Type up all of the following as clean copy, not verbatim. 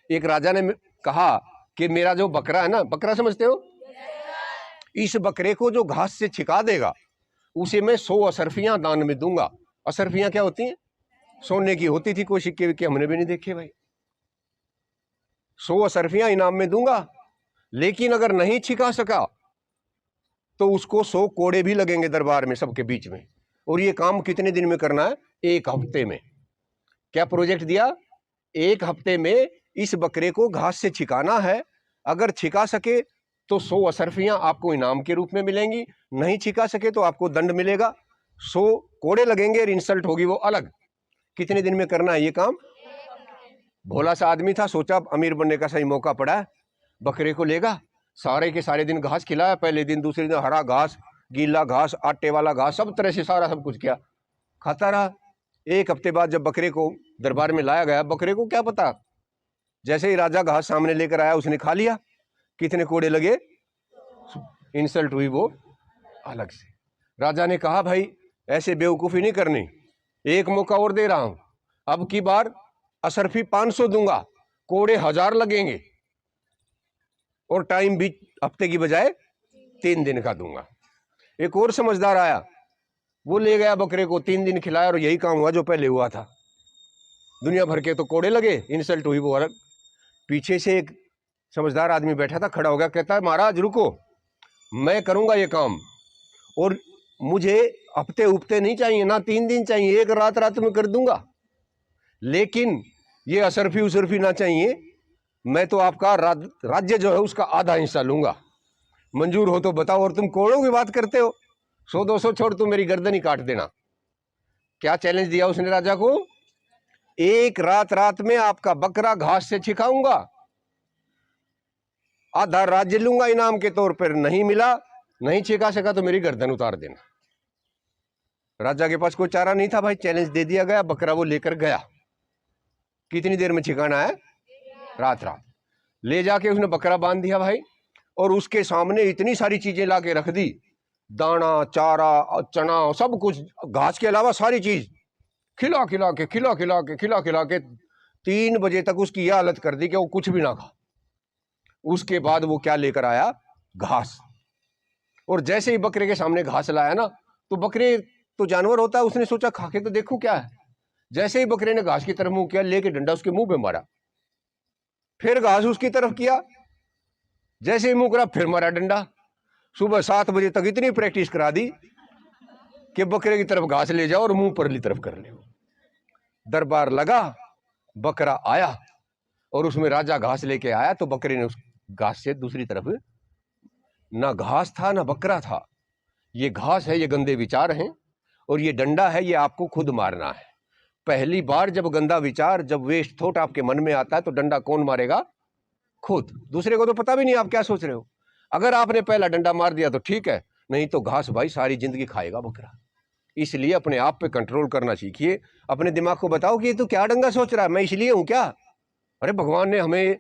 एक राजा ने कहा कि मेरा जो बकरा है ना, बकरा समझते हो, इस बकरे को जो घास से छिका देगा उसे मैं 100 अशर्फियां दान में दूंगा। अशर्फियां क्या होती हैं? सोने की होती थी, कोई सिक्के विक्के हमने भी नहीं देखे भाई। 100 अशर्फियां इनाम में दूंगा, लेकिन अगर नहीं छिका सका तो उसको 100 कोड़े भी लगेंगे दरबार में सबके बीच में। और ये काम कितने दिन में करना है? 1 हफ्ते में। क्या प्रोजेक्ट दिया? 1 हफ्ते में इस बकरे को घास से छिकाना है। अगर छिका सके तो 100 अशर्फियां आपको इनाम के रूप में मिलेंगी, नहीं छिका सके तो आपको दंड मिलेगा, 100 कोड़े लगेंगे और इंसल्ट होगी वो अलग। कितने दिन में करना है ये काम? भोला सा आदमी था, सोचा अमीर बनने का सही मौका पड़ा है, बकरे को लेगा, सारे के सारे दिन घास खिलाया, पहले दिन दूसरे दिन हरा घास, गीला घास, आटे वाला घास, सब तरह से सारा सब कुछ किया, खाता रहा। 1 हफ्ते बाद जब बकरे को दरबार में लाया गया, बकरे को क्या पता, जैसे ही राजा घास सामने लेकर आया उसने खा लिया। कितने कोड़े लगे? इंसल्ट हुई वो अलग से। राजा ने कहा भाई ऐसे बेवकूफी नहीं करनी, एक मौका और दे रहा हूं, अब की बार अशर्फी 500 दूंगा, कोड़े 1000 लगेंगे और टाइम भी हफ्ते की बजाय 3 दिन का दूंगा। एक और समझदार आया, वो ले गया बकरे को, 3 दिन खिलाया और यही काम हुआ जो पहले हुआ था। दुनिया भर के तो कोड़े लगे, इंसल्ट हुई वो अलग। पीछे से एक समझदार आदमी बैठा था, खड़ा हो गया, कहता है महाराज रुको, मैं करूंगा ये काम, और मुझे हफ्ते उपते नहीं चाहिए, ना 3 दिन चाहिए, 1 रात में कर दूंगा, लेकिन ये अशर्फी उसर्फी ना चाहिए, मैं तो आपका राज्य जो है उसका आधा हिस्सा लूंगा, मंजूर हो तो बताओ। और तुम कोड़ों की बात करते हो, 100-200 छोड़, तुम मेरी गर्दन ही काट देना। क्या चैलेंज दिया उसने राजा को? 1 रात में आपका बकरा घास से छिकाऊंगा, आधा राज्य लूंगा इनाम के तौर पर, नहीं मिला, नहीं छिका सका तो मेरी गर्दन उतार देना। राजा के पास कोई चारा नहीं था भाई, चैलेंज दे दिया गया, बकरा वो लेकर गया। कितनी देर में छिकाना है? रात ले जाके उसने बकरा बांध दिया भाई, और उसके सामने इतनी सारी चीजें लाके रख दी, दाना, चारा, चना, सब कुछ, घास के अलावा सारी चीज खिला खिला के 3 बजे तक उसकी यह हालत कर दी कि वो कुछ भी ना खा। उसके बाद वो क्या लेकर आया? घास। और जैसे ही बकरे के सामने घास लाया ना, तो बकरे तो जानवर होता है, उसने सोचा खा के तो देखो क्या है। जैसे ही बकरे ने घास की तरफ मुंह किया, लेके डंडा उसके मुंह पे मारा, फिर घास उसकी तरफ किया, जैसे ही मुंह करा फिर मारा डंडा। सुबह 7 बजे तक इतनी प्रैक्टिस करा दी कि बकरे की तरफ घास ले जाओ और मुंह परली तरफ कर ले। दरबार लगा, बकरा आया और उसमें राजा घास लेके आया, तो बकरे ने उस घास से दूसरी तरफ, ना घास था ना बकरा था, ये घास है, ये गंदे विचार हैं, और ये डंडा है, ये आपको खुद मारना है। पहली बार जब गंदा विचार, जब वेस्ट थॉट आपके मन में आता है, तो डंडा कौन मारेगा? खुद। दूसरे को तो पता भी नहीं आप क्या सोच रहे हो। अगर आपने पहला डंडा मार दिया तो ठीक है, नहीं तो घास भाई सारी जिंदगी खाएगा बकरा। इसलिए अपने आप पे कंट्रोल करना सीखिए। अपने दिमाग को बताओ कि ये तो क्या डंगा सोच रहा है, मैं इसलिए हूं क्या? अरे भगवान ने हमें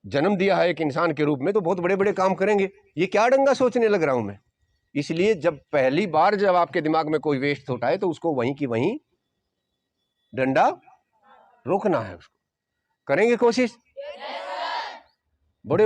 जन्म दिया है एक इंसान के रूप में, तो बहुत बड़े बड़े काम करेंगे, ये क्या डंगा सोचने लग रहा हूं मैं। इसलिए जब पहली बार जब आपके दिमाग में कोई वेस्ट थॉट आए, तो उसको वहीं की वहीं डंडा रोकना है। उसको करेंगे कोशिश? बड़े